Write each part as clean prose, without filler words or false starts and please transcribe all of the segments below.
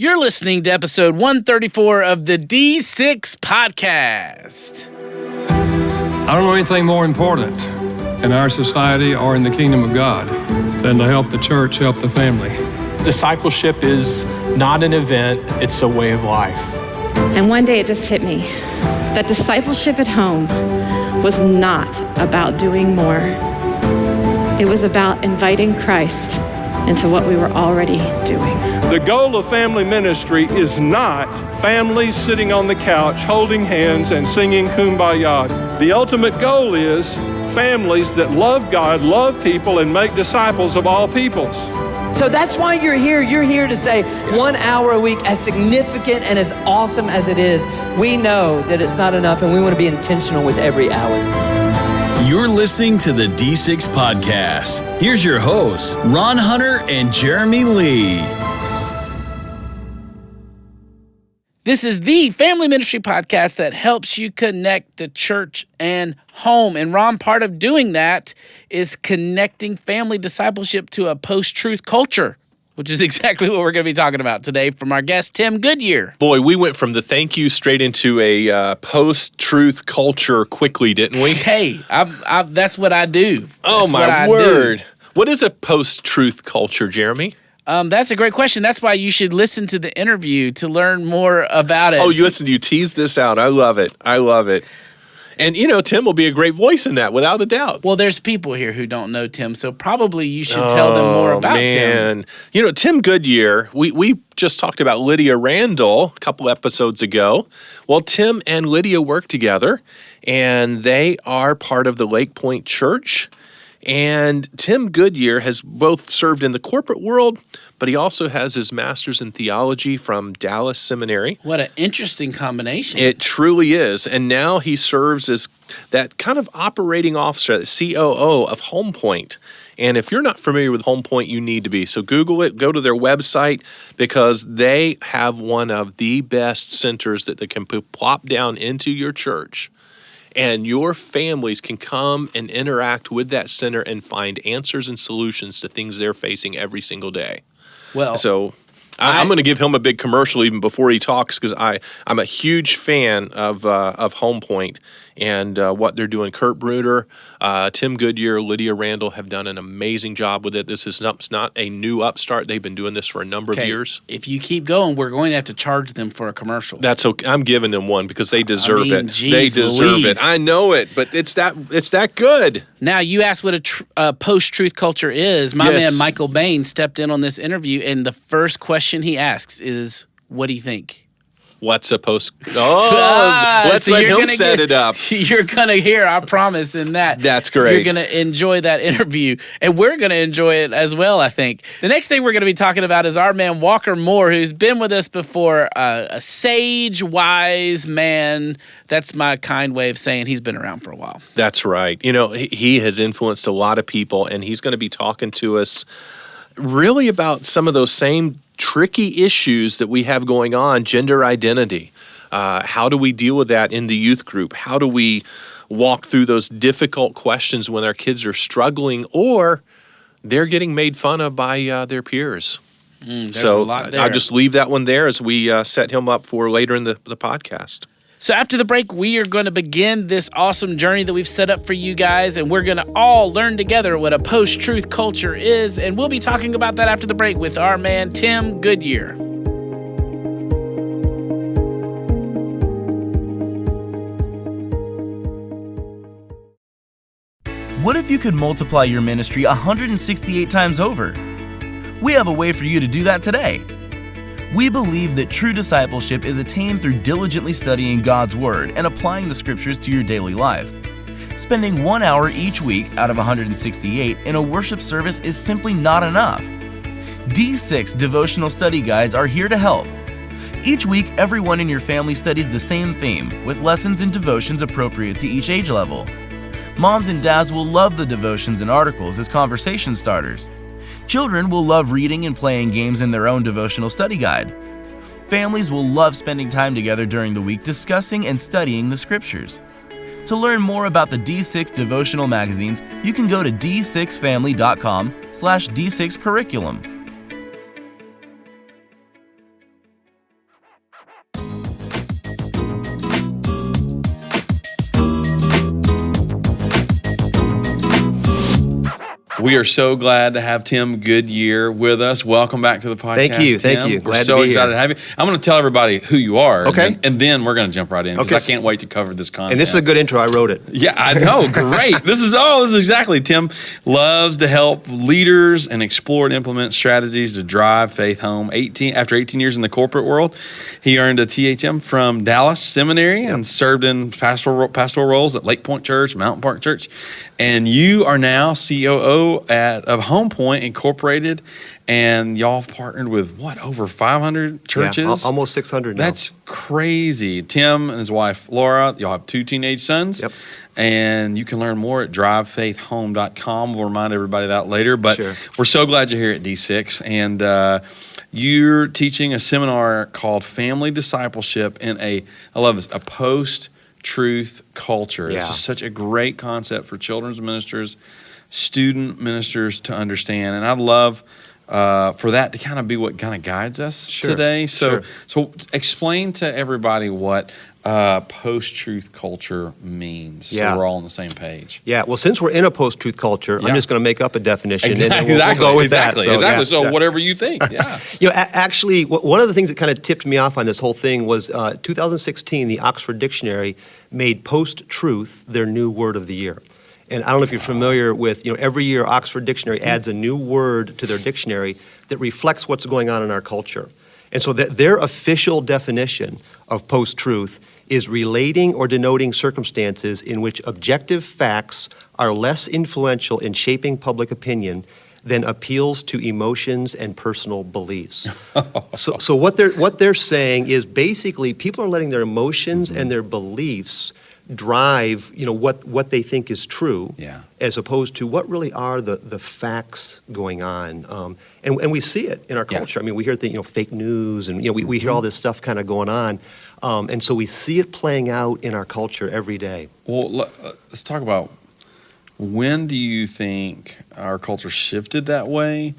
You're listening to episode 134 of the D6 podcast. I don't know anything more important in our society or in the kingdom of God than to help the church, help the family. Discipleship is not an event, it's a way of life. And one day it just hit me that discipleship at home was not about doing more. It was about inviting Christ into what we were already doing. The goal of family ministry is not families sitting on the couch holding hands and singing Kumbaya. The ultimate goal is families that love God, love people, and make disciples of all peoples. So that's why you're here. You're here to say 1 hour a week, as significant and as awesome as it is, we know that it's not enough and we want to be intentional with every hour. You're listening to the D6 podcast. Here's your hosts, Ron Hunter and Jeremy Lee. This is the family ministry podcast that helps you connect the church and home. And Ron, part of doing that is connecting family discipleship to a post-truth culture, which is exactly what we're going to be talking about today from our guest, Tim Goodyear. Boy, we went from the thank you straight into a post-truth culture quickly, didn't we? Hey, that's what I do. Oh, my word. What is a post-truth culture, Jeremy? That's a great question. That's why you should listen to the interview to learn more about it. Oh, you teased this out. I love it. And, Tim will be a great voice in that, without a doubt. Well, there's people here who don't know Tim, so probably you should tell them more about Tim. Tim Goodyear, we just talked about Lydia Randall a couple episodes ago. Well, Tim and Lydia work together, and they are part of the Lake Point Church. And Tim Goodyear has both served in the corporate world, but he also has his master's in theology from Dallas Seminary. What an interesting combination. It truly is. And now he serves as that kind of operating officer, the COO of Home Point. And if you're not familiar with Home Point, you need to be. So Google it, go to their website, because they have one of the best centers that they can plop down into your church. And your families can come and interact with that center and find answers and solutions to things they're facing every single day. Well, so I'm going to give him a big commercial even before he talks, because I'm a huge fan of Home Point and what they're doing. Kurt Bruder, Tim Goodyear, Lydia Randall have done an amazing job with it. This is not a new upstart. They've been doing this for a number of years. If you keep going, we're going to have to charge them for a commercial. That's okay. I'm giving them one because they deserve it. Geez, they deserve Louise. it. I know it, but it's that good. Now, you asked what a post-truth culture is. My man Michael Bain stepped in on this interview, and the first question he asks is, what do you think? What's a post? Oh, let's let him set it up. You're going to hear, I promise, in that. That's great. You're going to enjoy that interview, and we're going to enjoy it as well, I think. The next thing we're going to be talking about is our man Walker Moore, who's been with us before, a sage, wise man. That's my kind way of saying he's been around for a while. That's right. He has influenced a lot of people, and he's going to be talking to us really about some of those same tricky issues that we have going on, gender identity. How do we deal with that in the youth group? How do we walk through those difficult questions when our kids are struggling or they're getting made fun of by their peers? There's a lot there. I'll just leave that one there as we set him up for later in the podcast. So after the break, we are going to begin this awesome journey that we've set up for you guys, and we're going to all learn together what a post-truth culture is, and we'll be talking about that after the break with our man, Tim Goodyear. What if you could multiply your ministry 168 times over? We have a way for you to do that today. We believe that true discipleship is attained through diligently studying God's Word and applying the Scriptures to your daily life. Spending 1 hour each week out of 168 in a worship service is simply not enough. D6 devotional study guides are here to help. Each week, everyone in your family studies the same theme, with lessons and devotions appropriate to each age level. Moms and dads will love the devotions and articles as conversation starters. Children will love reading and playing games in their own devotional study guide. Families will love spending time together during the week discussing and studying the Scriptures. To learn more about the D6 devotional magazines, you can go to d6family.com/D6curriculum. We are so glad to have Tim Goodyear with us. Welcome back to the podcast. Thank you. Tim. Thank you. We're so excited to have you. I'm going to tell everybody who you are. Okay. And then we're going to jump right in because Okay. I can't wait to cover this content. And this is a good intro. I wrote it. Yeah, I know. Great. This is exactly. Tim loves to help leaders and explore and implement strategies to drive faith home. After 18 years in the corporate world, he earned a THM from Dallas Seminary and served in pastoral roles at Lake Point Church, Mountain Park Church. And you are now COO of Home Point Incorporated, and y'all have partnered with over 500 churches? Yeah, almost 600 now. That's crazy. Tim and his wife Laura, y'all have 2 teenage sons. Yep. And you can learn more at drivefaithhome.com. We'll remind everybody of that later. But Sure. We're so glad you're here at D6. And you're teaching a seminar called Family Discipleship in I love this, a post-truth culture. This Yeah. is such a great concept for children's ministers, student ministers to understand. And I'd love for that to kind of be what kind of guides us today. So explain to everybody what post-truth culture means, so we're all on the same page. Yeah, well, since we're in a post-truth culture, I'm just going to make up a definition, and then we'll go with that. So whatever you think, yeah. Actually, one of the things that kind of tipped me off on this whole thing was 2016, the Oxford Dictionary made post-truth their new word of the year. And I don't know if you're familiar with, every year Oxford Dictionary adds a new word to their dictionary that reflects what's going on in our culture. And so their official definition of post-truth is relating or denoting circumstances in which objective facts are less influential in shaping public opinion than appeals to emotions and personal beliefs. So what they're saying is basically people are letting their emotions and their beliefs drive, what they think is true, as opposed to what really are the facts going on. And we see it in our culture. I mean, we hear fake news, and we hear all this stuff kind of going on, and so we see it playing out in our culture every day. Well, let's talk about, when do you think our culture shifted that way,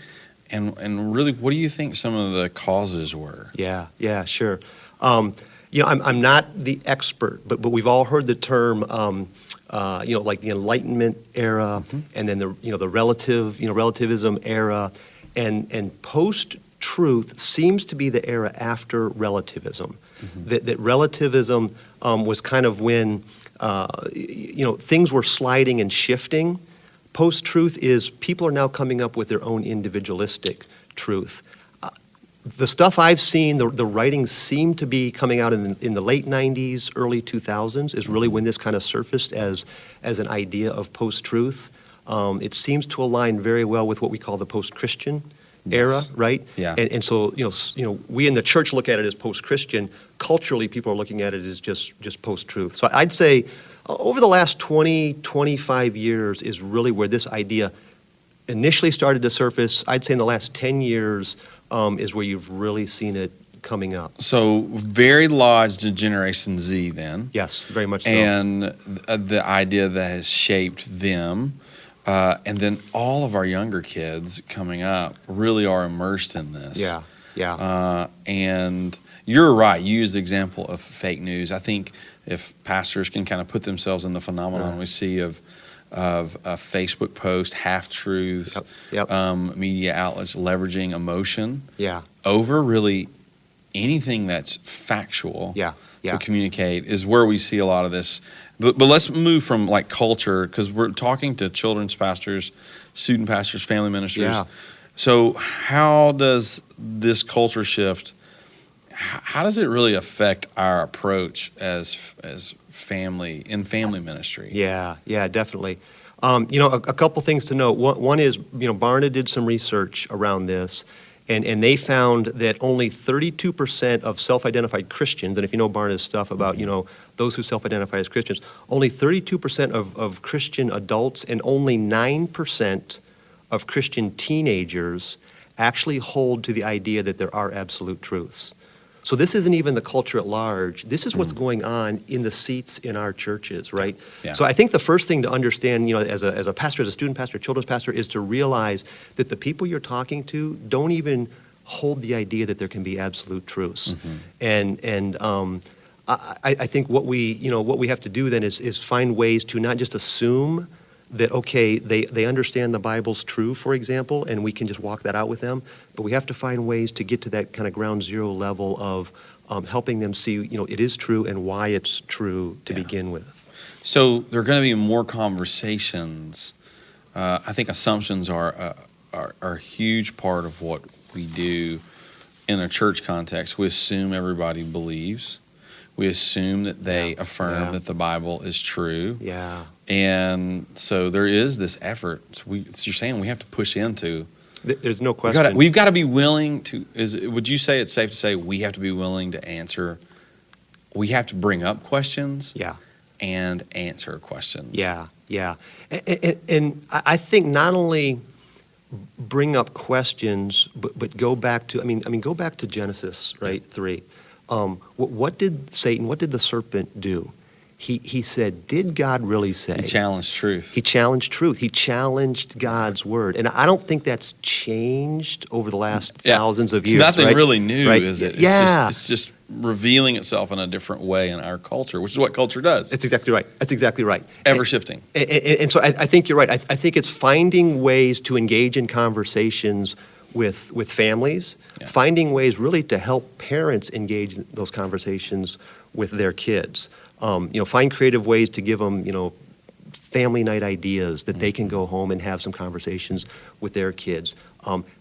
and really, what do you think some of the causes were? Yeah, sure. I'm not the expert, but we've all heard the term, like the Enlightenment era, and then the relativism era, and post-truth seems to be the era after relativism. That relativism was kind of when things were sliding and shifting. Post-truth is people are now coming up with their own individualistic truth. The stuff I've seen, the writings seem to be coming out in the late 90s, early 2000s, is really when this kind of surfaced as an idea of post-truth. It seems to align very well with what we call the post-Christian era, right? Yeah. And so, we in the church look at it as post-Christian. Culturally, people are looking at it as just post-truth. So I'd say over the last 20, 25 years is really where this idea initially started to surface. I'd say in the last 10 years is where you've really seen it coming up. So very lodged in Generation Z then. Yes, very much so. And the idea that has shaped them. And then all of our younger kids coming up really are immersed in this. Yeah. And you're right. You used the example of fake news. I think if pastors can kind of put themselves in the phenomenon we see of a Facebook post, half-truths, media outlets leveraging emotion over really anything that's factual to communicate is where we see a lot of this. But let's move from like culture, because we're talking to children's pastors, student pastors, family ministers. Yeah. So how does this culture shift, how does it really affect our approach as family ministry? Yeah, definitely. A couple things to note. One is, Barna did some research around this, and they found that only 32% of self-identified Christians, and if you know Barna's stuff about, those who self-identify as Christians, only 32% of Christian adults and only 9% of Christian teenagers actually hold to the idea that there are absolute truths. So this isn't even the culture at large. This is what's going on in the seats in our churches, right? Yeah. So I think the first thing to understand, as a pastor, as a student pastor, children's pastor, is to realize that the people you're talking to don't even hold the idea that there can be absolute truths. And I think what we have to do then is find ways to not just assume that, okay, they understand the Bible's true, for example, and we can just walk that out with them, but we have to find ways to get to that kind of ground zero level of helping them see, it is true and why it's true to begin with. So there are going to be more conversations. I think assumptions are a huge part of what we do in a church context. We assume everybody believes. We assume that they affirm that the Bible is true. Yeah. And so there is this effort. You're saying we have to push into. There's no question. We've got to be willing to. Would you say it's safe to say we have to be willing to answer? We have to bring up questions. Yeah. And answer questions. Yeah. And I think not only bring up questions, but go back to, go back to Genesis, right, 3. What did the serpent do? He said, did God really say? He challenged truth. He challenged truth. He challenged God's word. And I don't think that's changed over the last thousands of years. It's nothing right? really new, right? is it? It's just revealing itself in a different way in our culture, which is what culture does. That's exactly right. Ever shifting. And so I think you're right. I think it's finding ways to engage in conversations with families, finding ways really to help parents engage in those conversations with their kids. Find creative ways to give them, family night ideas that they can go home and have some conversations with their kids.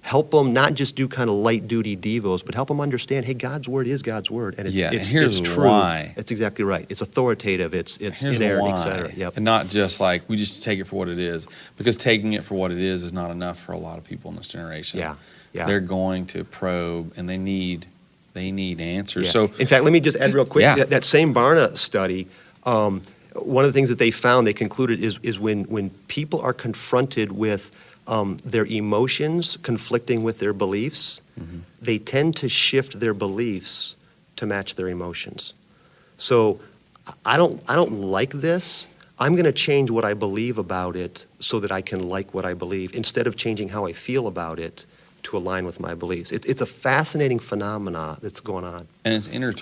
Help them not just do kind of light duty devos, but help them understand, hey, God's word is God's word, and it's true. Why. It's exactly right. It's authoritative. It's inerrant, etc. Yep. And not just like we just take it for what it is, because taking it for what it is not enough for a lot of people in this generation. Yeah. They're going to probe, and they need answers. Yeah. So, in fact, let me just add real quick. Yeah. That same Barna study, one of the things that they found, they concluded, is when people are confronted with their emotions conflicting with their beliefs, they tend to shift their beliefs to match their emotions. So I don't like this. I'm going to change what I believe about it so that I can like what I believe, instead of changing how I feel about it to align with my beliefs. It's a fascinating phenomena that's going on. And it's inner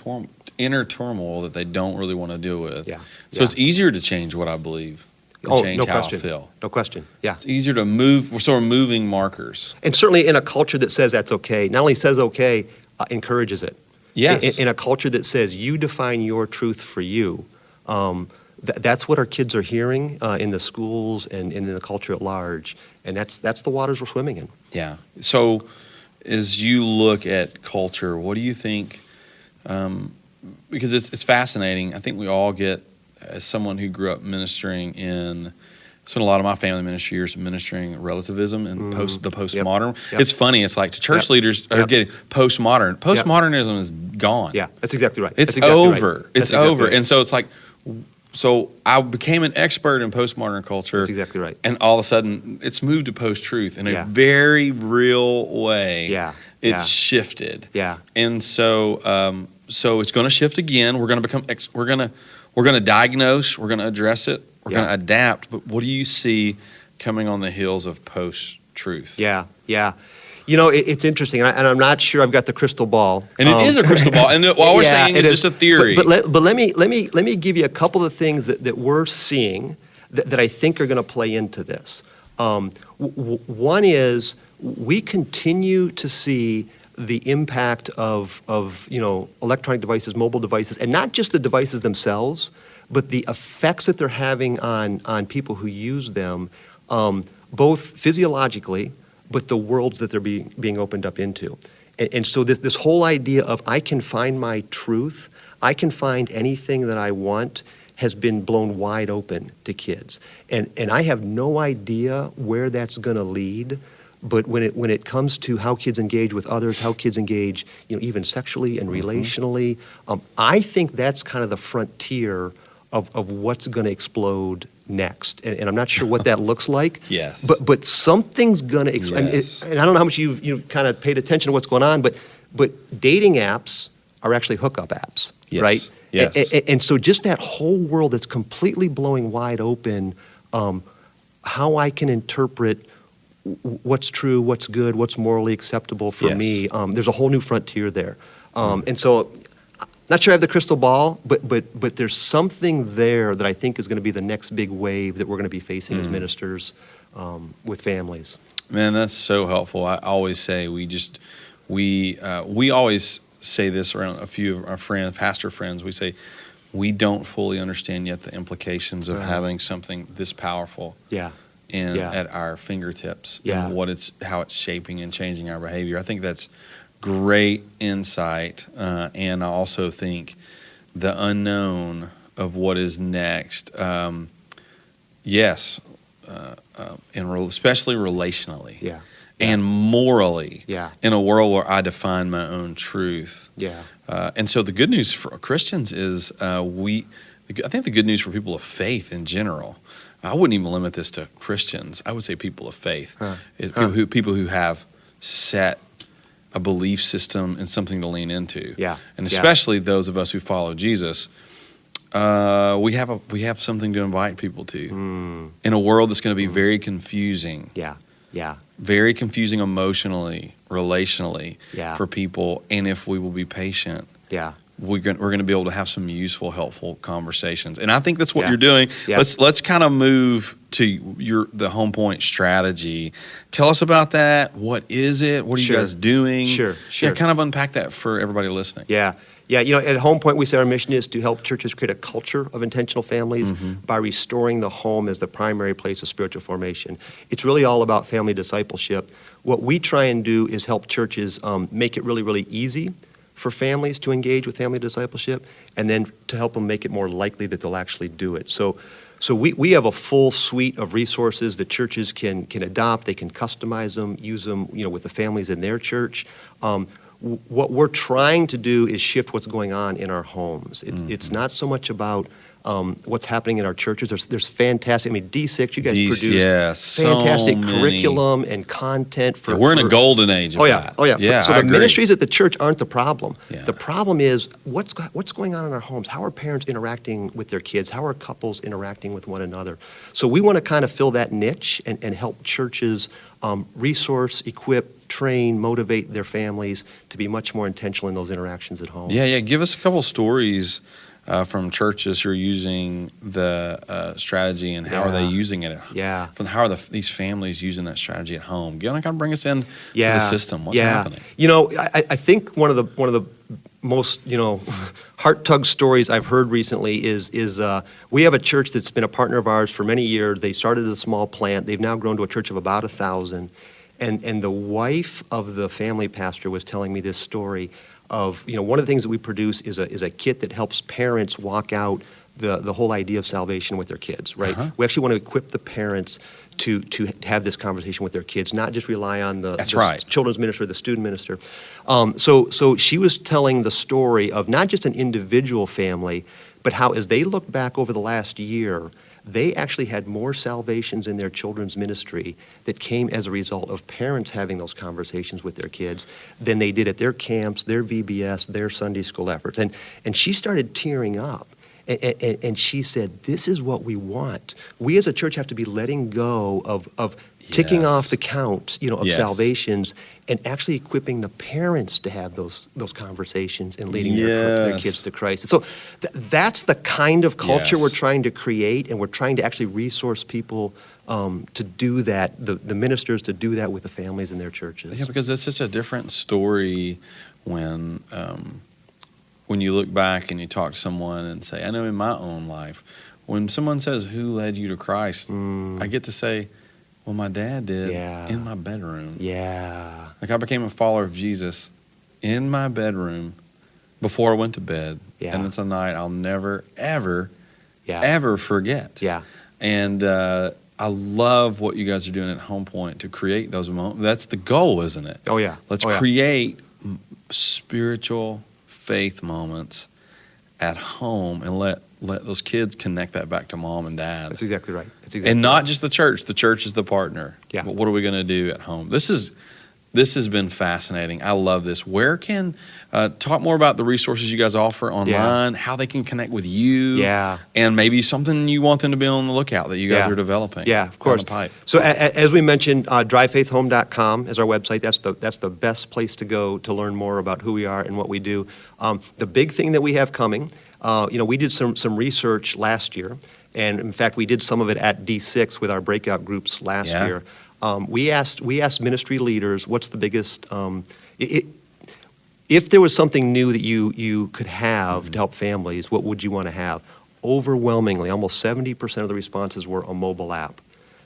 turmoil that they don't really want to deal with. Yeah. So it's easier to change what I believe than change how I feel. No question. Yeah. It's easier to move. We're sort of moving markers. And certainly in a culture that says that's okay, not only says okay, encourages it. Yes. In a culture that says you define your truth for you, that's what our kids are hearing in the schools and in the culture at large. And that's the waters we're swimming in. Yeah. So as you look at culture, what do you think, because it's fascinating, I think we all get, as someone who grew up ministering spent a lot of my family ministry years ministering relativism and the postmodern. Yep. It's funny, it's like church leaders are getting postmodern. Postmodernism is gone. Yeah, that's exactly right. It's exactly over. Right. It's over. Right. And so it's like, so I became an expert in postmodern culture. That's exactly right. And all of a sudden, it's moved to post-truth in a very real way. Yeah. It's shifted. Yeah. And so, so it's going to shift again. We're going to become. We're going to diagnose. We're going to address it. We're going to adapt. But what do you see coming on the heels of post-truth? Yeah. It's interesting, and I'm not sure I've got the crystal ball. And it is a crystal ball, and all we're saying is just a theory. But let me give you a couple of things that we're seeing that I think are going to play into this. One is we continue to see the impact of electronic devices, mobile devices, and not just the devices themselves, but the effects that they're having on people who use them, both physiologically, but the worlds that they're being opened up into. And so this whole idea of I can find my truth, I can find anything that I want, has been blown wide open to kids. And I have no idea where that's going to lead, but when it comes to how kids engage with others, how kids engage, even sexually and relationally, I think that's kind of the frontier of what's going to explode next, and I'm not sure what that looks like. Yes. But something's gonna. Yes. And I don't know how much you kind of paid attention to what's going on, but dating apps are actually hookup apps, right? Yes. And so just that whole world that's completely blowing wide open, how I can interpret what's true, what's good, what's morally acceptable for me. There's a whole new frontier there, and so Not sure I have the crystal ball, but there's something there that I think is going to be the next big wave that we're going to be facing as ministers with families. Man, that's so helpful. I always say we always say this around a few of our friends, pastor friends. We say we don't fully understand yet the implications of having something this powerful. At our fingertips, and how it's shaping and changing our behavior. I think that's great insight, and I also think the unknown of what is next. Especially relationally, and morally, in a world where I define my own truth. And so the good news for Christians is I think the good news for people of faith in general. I wouldn't even limit this to Christians. I would say people of faith, people who have set a belief system and something to lean into. And especially those of us who follow Jesus, we have something to invite people to in a world that's going to be very confusing. Very confusing emotionally, relationally for people. And if we will be patient, we're going to be able to have some useful, helpful conversations. And I think that's what you're doing. Let's kind of move to the Home Point strategy. Tell us about that. What is it? What are you guys doing? Sure. Kind of unpack that for everybody listening. At Home Point, we say our mission is to help churches create a culture of intentional families by restoring the home as the primary place of spiritual formation. It's really all about family discipleship. What we try and do is help churches make it really, really easy for families to engage with family discipleship, and then to help them make it more likely that they'll actually do it. So we have a full suite of resources that churches can adopt. They can customize them, use them, with the families in their church. What we're trying to do is shift what's going on in our homes. It's not so much about what's happening in our churches. There's fantastic. I mean, D6, you guys produce fantastic curriculum and content for. We're in a golden age. So the agree. Ministries at the church aren't the problem. The problem is what's going on in our homes. How are parents interacting with their kids? How are couples interacting with one another? So we want to kind of fill that niche and help churches resource, equip, train, motivate their families to be much more intentional in those interactions at home. Give us a couple stories from churches who are using the strategy, and how are they using it? How are these families using that strategy at home? You want to kind of bring us in to the system. What's happening? I think one of the most heart tug stories I've heard recently is we have a church that's been a partner of ours for many years. They started as a small plant. They've now grown to a church of about 1,000. And the wife of the family pastor was telling me this story of, one of the things that we produce is a kit that helps parents walk out the whole idea of salvation with their kids, right? We actually want to equip the parents to have this conversation with their kids, not just rely on the children's minister, the student minister. So she was telling the story of not just an individual family, but how as they look back over the last year, they actually had more salvations in their children's ministry that came as a result of parents having those conversations with their kids than they did at their camps, their VBS, their Sunday school efforts. And she started tearing up. And she said, this is what we want. We as a church have to be letting go of ticking off the count, of salvations, and actually equipping the parents to have those conversations and leading their kids to Christ. So that's the kind of culture we're trying to create, and we're trying to actually resource people to do that, the ministers to do that with the families in their churches. Yeah, because it's just a different story when you look back and you talk to someone and say, I know in my own life, when someone says, who led you to Christ? I get to say, well, my dad did in my bedroom. Like I became a follower of Jesus in my bedroom before I went to bed. And it's a night I'll never, ever, ever forget. And I love what you guys are doing at Home Point to create those moments. That's the goal, isn't it? Let's create spiritual faith moments at home and let those kids connect that back to mom and dad. That's exactly right. And not just the church. The church is the partner. But what are we going to do at home? This This has been fascinating. I love this. Where can, talk more about the resources you guys offer online, how they can connect with you, and maybe something you want them to be on the lookout that you guys are developing. Yeah, of course. So as we mentioned, drivefaithhome.com is our website. That's the best place to go to learn more about who we are and what we do. The big thing that we have coming, we did some research last year, and in fact, we did some of it at D6 with our breakout groups last year. We asked ministry leaders, what's the biggest, if there was something new that you could have to help families, what would you want to have? Overwhelmingly, almost 70% of the responses were a mobile app.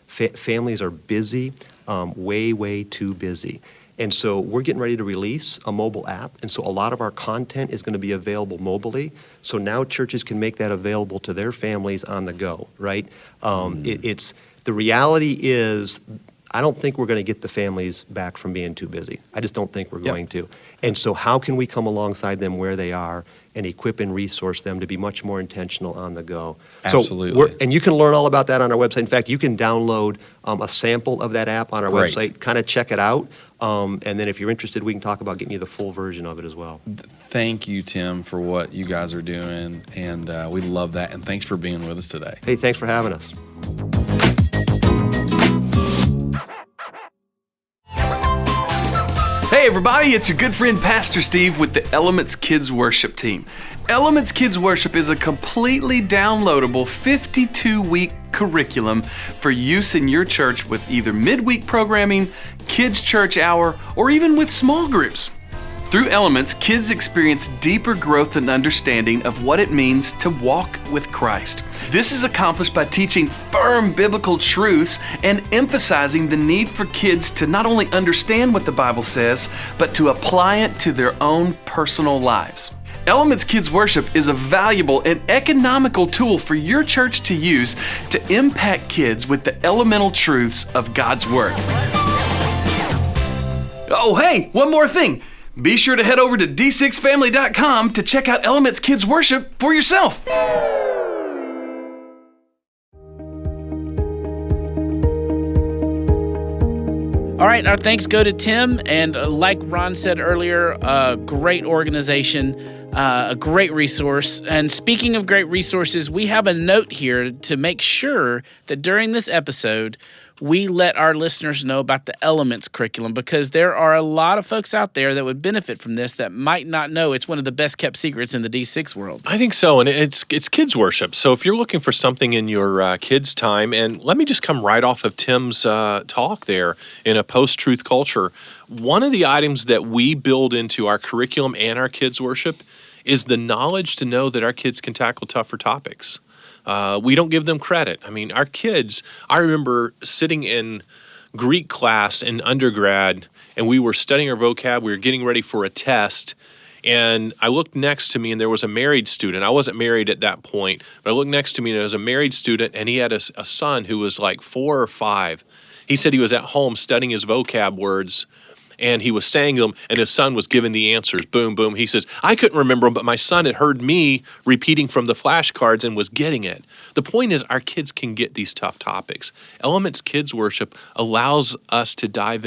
Families are busy, way too busy. And so we're getting ready to release a mobile app, and so a lot of our content is going to be available mobilely. So now churches can make that available to their families on the go, right? The reality is, I don't think we're going to get the families back from being too busy. I just don't think we're going to. And so how can we come alongside them where they are and equip and resource them to be much more intentional on the go? Absolutely. And you can learn all about that on our website. In fact, you can download a sample of that app on our website, kind of check it out. And then if you're interested, we can talk about getting you the full version of it as well. Thank you, Tim, for what you guys are doing. And we love that. And thanks for being with us today. Hey, thanks for having us. Hey everybody, it's your good friend Pastor Steve with the Elements Kids Worship team. Elements Kids Worship is a completely downloadable 52-week curriculum for use in your church with either midweek programming, kids' church hour, or even with small groups. Through Elements, kids experience deeper growth and understanding of what it means to walk with Christ. This is accomplished by teaching firm biblical truths and emphasizing the need for kids to not only understand what the Bible says, but to apply it to their own personal lives. Elements Kids Worship is a valuable and economical tool for your church to use to impact kids with the elemental truths of God's Word. Oh, hey, one more thing. Be sure to head over to d6family.com to check out Elements Kids Worship for yourself. All right, our thanks go to Tim, and like Ron said earlier, a great organization, a great resource. And speaking of great resources, we have a note here to make sure that during this episode, we let our listeners know about the Elements curriculum, because there are a lot of folks out there that would benefit from this that might not know it's one of the best kept secrets in the D6 world. I think so, and it's kids worship. So if you're looking for something in your kids' time, and let me just come right off of Tim's talk there in a post-truth culture, one of the items that we build into our curriculum and our kids worship is the knowledge to know that our kids can tackle tougher topics. We don't give them credit. I mean, our kids, I remember sitting in Greek class in undergrad, and we were studying our vocab. We were getting ready for a test, and I looked next to me, and there was a married student. I wasn't married at that point, but I looked next to me, and there was a married student, and he had a son who was like 4 or 5. He said he was at home studying his vocab words, and he was saying them, and his son was giving the answers. Boom, boom. He says, I couldn't remember them, but my son had heard me repeating from the flashcards and was getting it. The point is, our kids can get these tough topics. Elements Kids Worship allows us to dive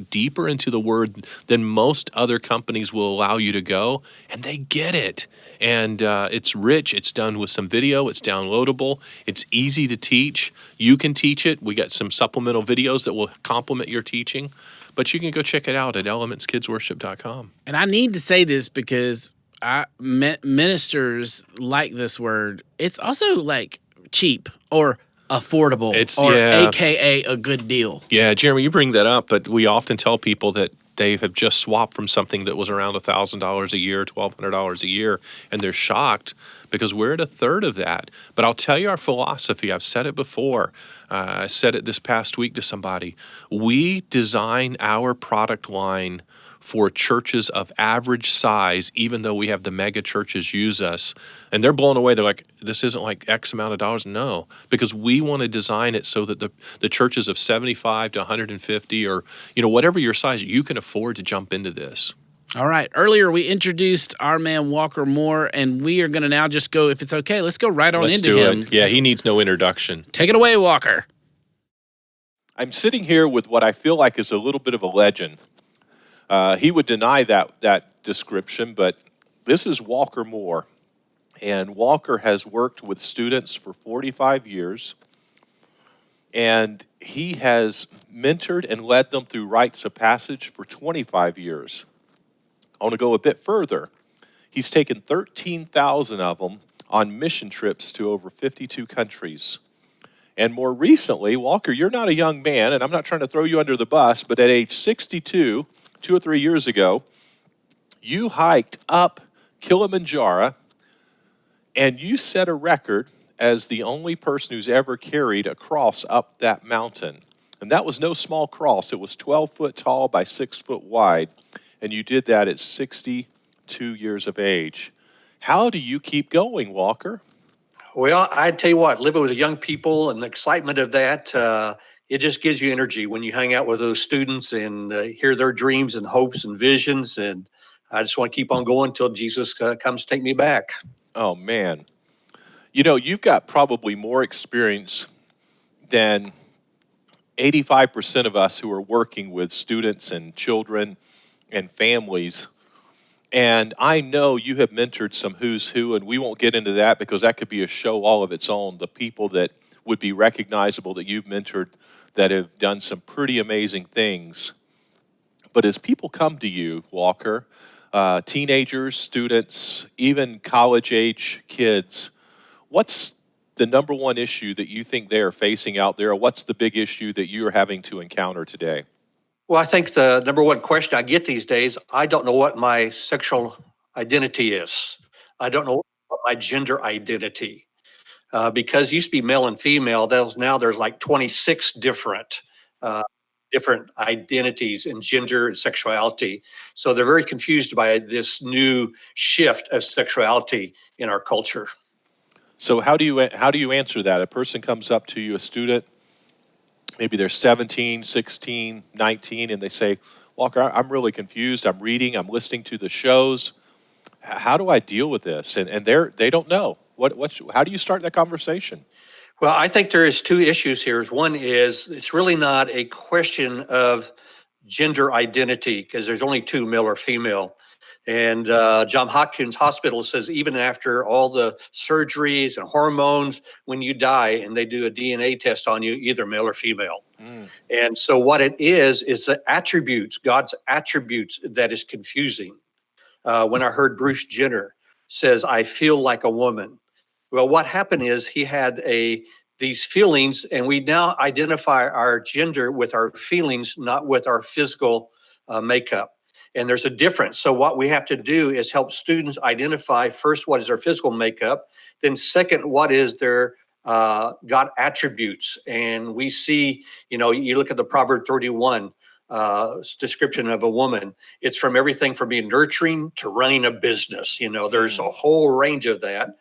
deeper into the Word than most other companies will allow you to go, and they get it. And it's rich. It's done with some video. It's downloadable. It's easy to teach. You can teach it. We got some supplemental videos that will complement your teaching. But you can go check it out at elementskidsworship.com. And I need to say this because ministers like this word. It's also like cheap or affordable, AKA a good deal. Yeah, Jeremy, you bring that up, but we often tell people that they have just swapped from something that was around $1,000 a year, $1,200 a year, and they're shocked because we're at a third of that. But I'll tell you our philosophy. I've said it before. I said it this past week to somebody. We design our product line for churches of average size, even though we have the mega churches use us. And they're blown away. They're like, this isn't like X amount of dollars. No, because we want to design it so that the churches of 75 to 150 or, whatever your size, you can afford to jump into this. All right. Earlier, we introduced our man Walker Moore, and we are going to now just go, if it's okay, let's go right on into him. It. Yeah, he needs no introduction. Take it away, Walker. I'm sitting here with what I feel like is a little bit of a legend. He would deny that description, but this is Walker Moore. And Walker has worked with students for 45 years, and he has mentored and led them through rites of passage for 25 years. I want to go a bit further. He's taken 13,000 of them on mission trips to over 52 countries. And more recently, Walker, you're not a young man, and I'm not trying to throw you under the bus, but at age 62, 2 or 3 years ago, you hiked up Kilimanjaro, and you set a record as the only person who's ever carried a cross up that mountain. And that was no small cross. It was 12 foot tall by 6 foot wide. And you did that at 62 years of age. How do you keep going, Walker? Well, I tell you what, living with young people and the excitement of that, it just gives you energy when you hang out with those students and hear their dreams and hopes and visions. And I just want to keep on going until Jesus comes to take me back. Oh, man. You know, you've got probably more experience than 85% of us who are working with students and children and families. And I know you have mentored some who's who, and we won't get into that because that could be a show all of its own. The people that would be recognizable that you've mentored that have done some pretty amazing things. But as people come to you, Walker, teenagers, students, even college-age kids, what's the number one issue that you think they are facing out there? Or what's the big issue that you're having to encounter today? Well, I think the number one question I get these days, I don't know what my sexual identity is. I don't know what my gender identity. Because it used to be male and female, there's like 26 different identities in gender and sexuality. So they're very confused by this new shift of sexuality in our culture. So how do you answer that? A person comes up to you, a student, maybe they're 17, 16, 19, and they say, Walker, I'm really confused. I'm reading, I'm listening to the shows. How do I deal with this? And they don't know. How do you start that conversation? Well, I think there is two issues here. One is it's really not a question of gender identity because there's only two, male or female. And Johns Hopkins Hospital says even after all the surgeries and hormones, when you die and they do a DNA test on you, either male or female. And so what it is the attributes, God's attributes that is confusing. When I heard Bruce Jenner says, I feel like a woman. Well, what happened is he had these feelings, and we now identify our gender with our feelings, not with our physical makeup. And there's a difference. So what we have to do is help students identify first what is their physical makeup, then second, what is their God attributes. And we see, you look at the Proverb 31 description of a woman, it's from everything from being nurturing to running a business. There's a whole range of that.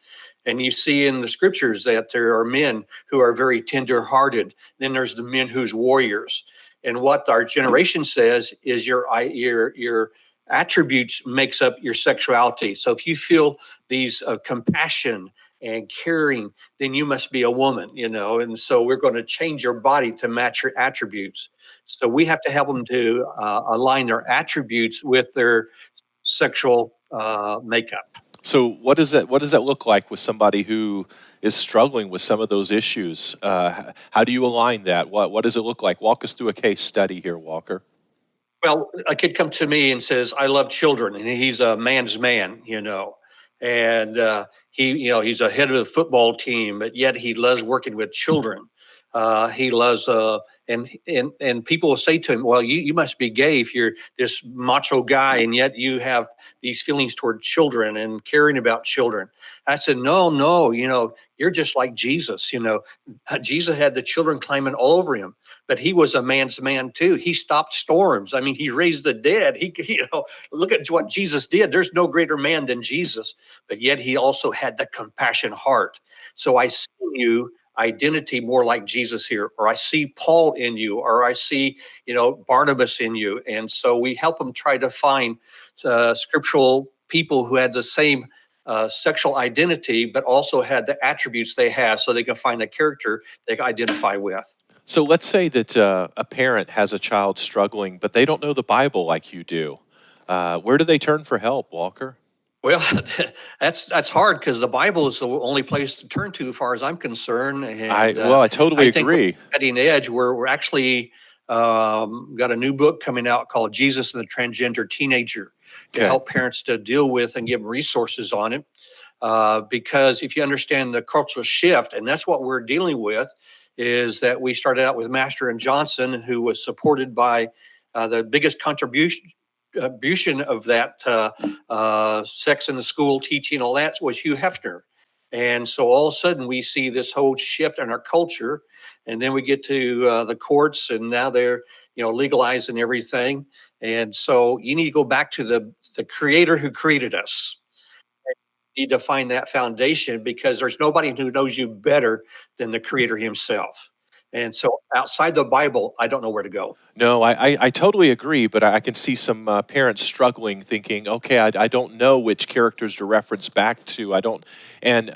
And you see in the scriptures that there are men who are very tender-hearted. Then there's the men who's warriors. And what our generation says is your attributes makes up your sexuality. So if you feel these compassion and caring, then you must be a woman, And so we're going to change your body to match your attributes. So we have to help them to align their attributes with their sexual makeup. So what does that look like with somebody who is struggling with some of those issues? How do you align that? What does it look like? Walk us through a case study here, Walker. Well, a kid comes to me and says, I love children, and he's a man's man, and he's a head of the football team, but yet he loves working with children. He loves, and people will say to him, well, you must be gay if you're this macho guy, and yet you have these feelings toward children and caring about children. I said, no, you're just like Jesus. Jesus had the children climbing all over him, but he was a man's man too. He stopped storms. I mean, he raised the dead. Look at what Jesus did. There's no greater man than Jesus, but yet he also had the compassion heart. So I see you identity more like Jesus here, or I see Paul in you, or I see, Barnabas in you. And so we help them try to find scriptural people who had the same sexual identity, but also had the attributes they have so they can find a character they can identify with. So let's say that a parent has a child struggling, but they don't know the Bible like you do. Where do they turn for help, Walker? Well, that's hard because the Bible is the only place to turn to, as far as I'm concerned. And I totally I think we're agree. cutting edge. We're actually got a new book coming out called Jesus and the Transgender Teenager to Okay. help parents to deal with and give them resources on it. Because if you understand the cultural shift, and that's what we're dealing with, is that we started out with Master and Johnson, who was supported by the biggest contribution of that sex in the school teaching, all that was Hugh Hefner. And so all of a sudden we see this whole shift in our culture, and then we get to the courts, and now they're legalizing everything. And so you need to go back to the creator who created us. You need to find that foundation, because there's nobody who knows you better than the creator himself. And so outside the Bible, I don't know where to go. No, I totally agree, but I can see some parents struggling, thinking, okay, I don't know which characters to reference back to. I don't, and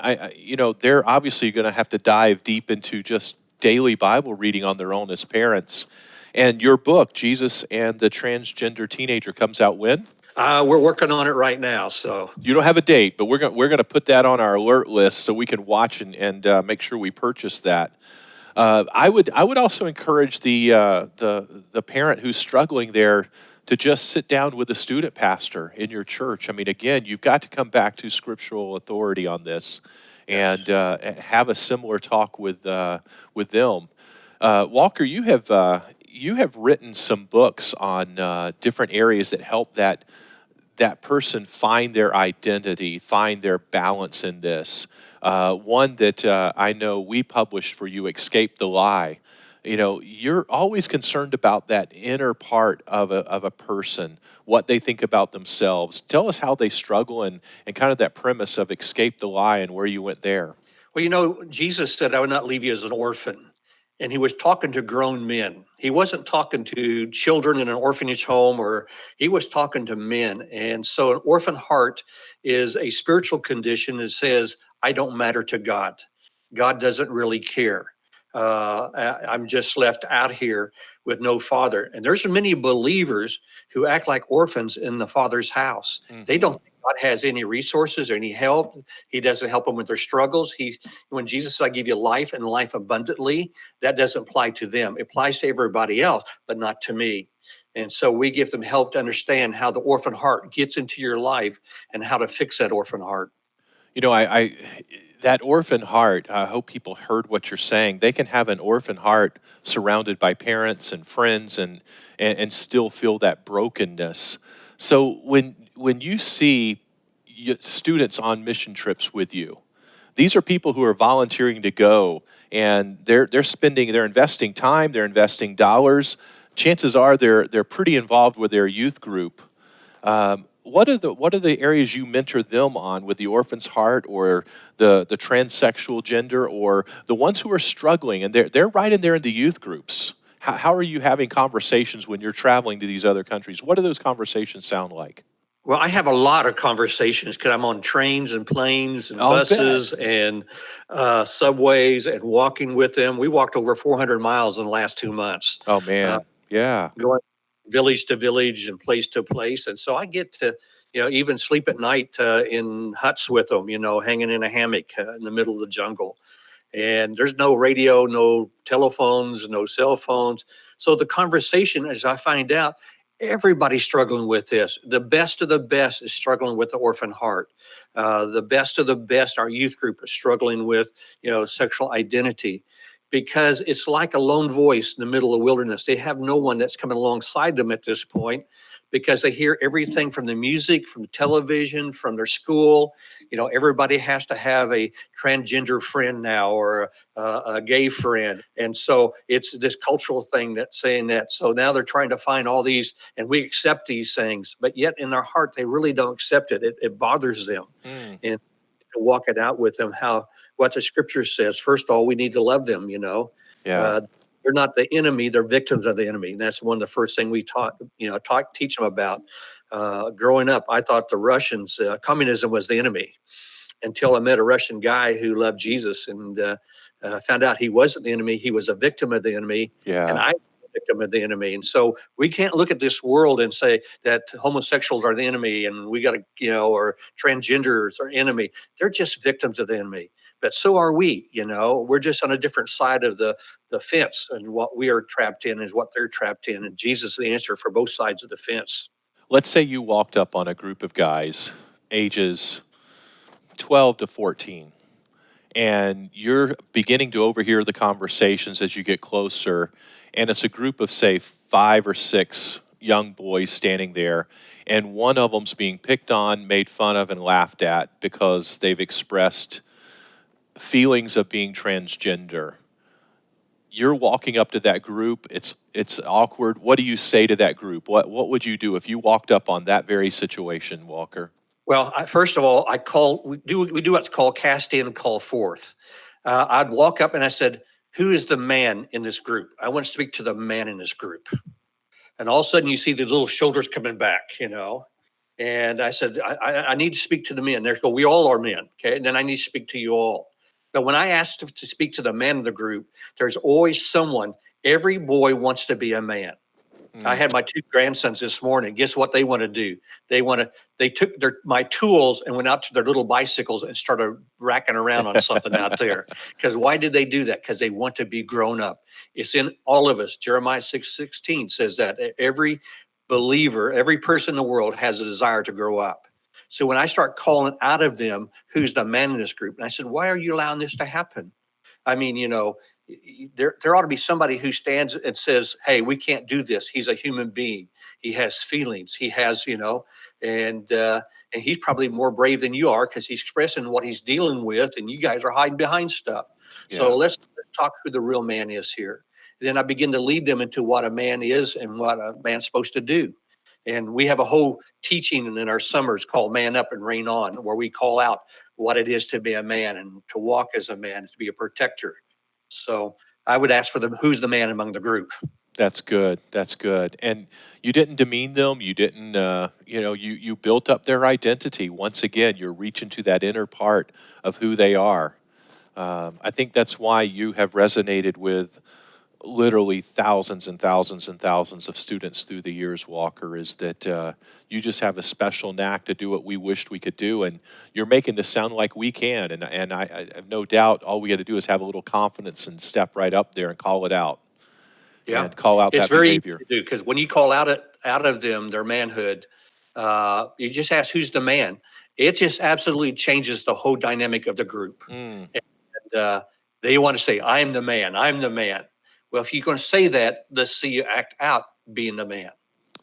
they're obviously going to have to dive deep into just daily Bible reading on their own as parents. And your book, Jesus and the Transgender Teenager, comes out when? We're working on it right now. So you don't have a date, but we're going to put that on our alert list so we can watch and make sure we purchase that. I would also encourage the parent who's struggling there to just sit down with a student pastor in your church. I mean, again, you've got to come back to scriptural authority on this, and have a similar talk with them. Walker, you have written some books on different areas that help that person find their identity, find their balance in this. One that I know we published for you, Escape the Lie. You're always concerned about that inner part of a person, what they think about themselves. Tell us how they struggle and kind of that premise of Escape the Lie and where you went there. Well, Jesus said, I would not leave you as an orphan. And he was talking to grown men. He wasn't talking to children in an orphanage home, or he was talking to men. And so an orphan heart is a spiritual condition that says, I don't matter to God. God doesn't really care. I'm just left out here with no father. And there's many believers who act like orphans in the Father's house. Mm-hmm. They don't think God has any resources or any help. He doesn't help them with their struggles. When Jesus said, I give you life and life abundantly, that doesn't apply to them. It applies to everybody else, but not to me. And so we give them help to understand how the orphan heart gets into your life and how to fix that orphan heart. That orphan heart, I hope people heard what you're saying. They can have an orphan heart surrounded by parents and friends and still feel that brokenness. So when you see students on mission trips with you, these are people who are volunteering to go, and they're investing time, they're investing dollars. Chances are they're pretty involved with their youth group. What are the areas you mentor them on with the orphan's heart, or the transsexual gender, or the ones who are struggling and they're right in there in the youth groups? How are you having conversations when you're traveling to these other countries? What do those conversations sound like? Well, I have a lot of conversations because I'm on trains and planes and buses and subways and walking with them. We walked over 400 miles in the last 2 months. Oh, man. Yeah. Going village to village and place to place. And so I get to, even sleep at night in huts with them, hanging in a hammock in the middle of the jungle. And there's no radio, no telephones, no cell phones. So the conversation, as I find out, everybody's struggling with this. The best of the best is struggling with the orphan heart. The best of the best, our youth group is struggling with, sexual identity, because it's like a lone voice in the middle of the wilderness. They have no one that's coming alongside them at this point, because they hear everything from the music, from the television, from their school. Everybody has to have a transgender friend now, or a gay friend. And so it's this cultural thing that's saying that. So now they're trying to find all these, and we accept these things, but yet in their heart, they really don't accept it. It bothers them. And to walk it out with them, what the scripture says. First of all, we need to love them, Yeah. They're not the enemy, they're victims of the enemy. And that's one of the first things we teach them about. Growing up, I thought the Russians, communism was the enemy, until I met a Russian guy who loved Jesus. And I found out he wasn't the enemy. He was a victim of the enemy. Yeah. And I was a victim of the enemy. And so we can't look at this world and say that homosexuals are the enemy and we got to, or transgenders are enemy. They're just victims of the enemy. But so are we, we're just on a different side of the fence, and what we are trapped in is what they're trapped in. And Jesus is the answer for both sides of the fence. Let's say you walked up on a group of guys, ages 12 to 14, and you're beginning to overhear the conversations as you get closer, and it's a group of, say, 5 or 6 young boys standing there, and one of them's being picked on, made fun of, and laughed at because they've expressed feelings of being transgender. You're walking up to that group. It's awkward. What do you say to that group? What would you do if you walked up on that very situation, Walker? Well, first of all, we do what's called cast in, call forth. I'd walk up and I said, "Who is the man in this group? I want to speak to the man in this group." And all of a sudden, you see the little shoulders coming back, And I said, I need to speak to the men. They go, "We all are men." Okay, and then I need to speak to you all. But when I asked to speak to the man of the group, there's always someone. Every boy wants to be a man. I had my 2 grandsons this morning. Guess what they want to do? They took my tools and went out to their little bicycles and started racking around on something out there. Because why did they do that? Because they want to be grown up. It's in all of us. Jeremiah 6:16 says that every believer, every person in the world has a desire to grow up. So when I start calling out of them, who's the man in this group? And I said, "Why are you allowing this to happen?" I mean, there ought to be somebody who stands and says, "Hey, we can't do this. He's a human being. He has feelings. He has, and he's probably more brave than you are because he's expressing what he's dealing with, and you guys are hiding behind stuff." Yeah. So let's talk who the real man is here. And then I begin to lead them into what a man is and what a man's supposed to do. And we have a whole teaching in our summers called Man Up and Rain On, where we call out what it is to be a man and to walk as a man, to be a protector. So I would ask for them, who's the man among the group? That's good. That's good. And you didn't demean them. You didn't, you built up their identity. Once again, you're reaching to that inner part of who they are. I think that's why you have resonated with literally thousands and thousands and thousands of students through the years, Walker, is that you just have a special knack to do what we wished we could do, and you're making this sound like we can, and I have no doubt all we got to do is have a little confidence and step right up there and call it out. Yeah, and call out that behavior. It's very easy to do, because when you call out of them their manhood, you just ask who's the man. It just absolutely changes the whole dynamic of the group. And they want to say, "I'm the man, I'm the man." Well, if you're going to say that, let's see you act out being the man.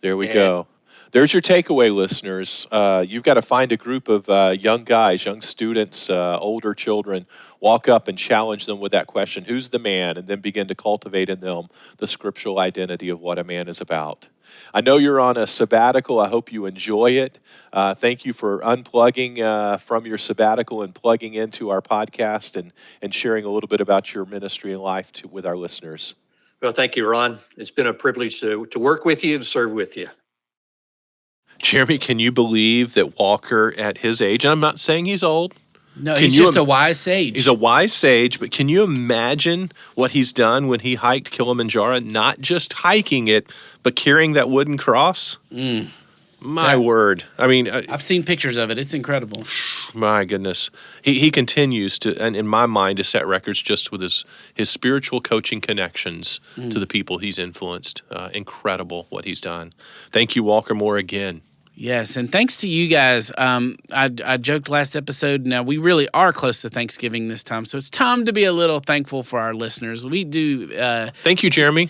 There we go. There's your takeaway, listeners. You've got to find a group of young guys, young students, older children, walk up and challenge them with that question, who's the man? And then begin to cultivate in them the scriptural identity of what a man is about. I know you're on a sabbatical. I hope you enjoy it. Thank you for unplugging from your sabbatical and plugging into our podcast and sharing a little bit about your ministry and life with our listeners. Well, thank you, Ron. It's been a privilege to work with you and serve with you. Jeremy, can you believe that Walker at his age, and I'm not saying he's old. No, he's just a wise sage. He's a wise sage, but can you imagine what he's done when he hiked Kilimanjaro? Not just hiking it, but carrying that wooden cross? My word. I mean, I've seen pictures of it. It's incredible. My goodness. He continues to, and in my mind, to set records just with his spiritual coaching connections to the people he's influenced. Incredible what he's done. Thank you, Walker Moore, again. Yes, and thanks to you guys. I joked last episode. Now, we really are close to Thanksgiving this time, so it's time to be a little thankful for our listeners. We do. Thank you, Jeremy.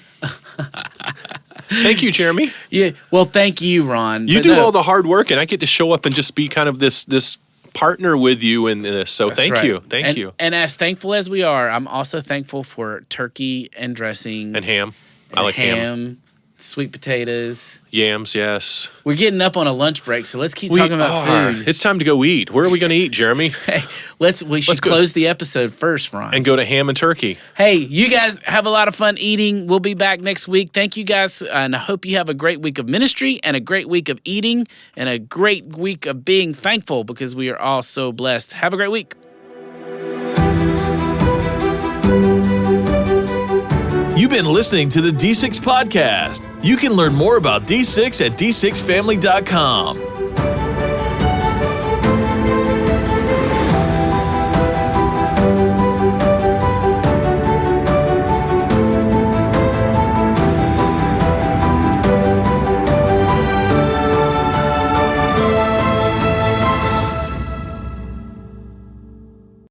Thank you, Jeremy. Yeah, well, thank you, Ron. You do all the hard work, and I get to show up and just be kind of this partner with you in this. So thank you. Thank you. And as thankful as we are, I'm also thankful for turkey and dressing. And ham. I like ham. Sweet potatoes. Yams, yes. We're getting up on a lunch break, so let's keep talking about food. It's time to go eat. Where are we going to eat, Jeremy? Hey, we should close the episode first, Ron. And go to ham and turkey. Hey, you guys have a lot of fun eating. We'll be back next week. Thank you guys, and I hope you have a great week of ministry and a great week of eating and a great week of being thankful, because we are all so blessed. Have a great week. You've been listening to the D6 Podcast. You can learn more about D6 at d6family.com.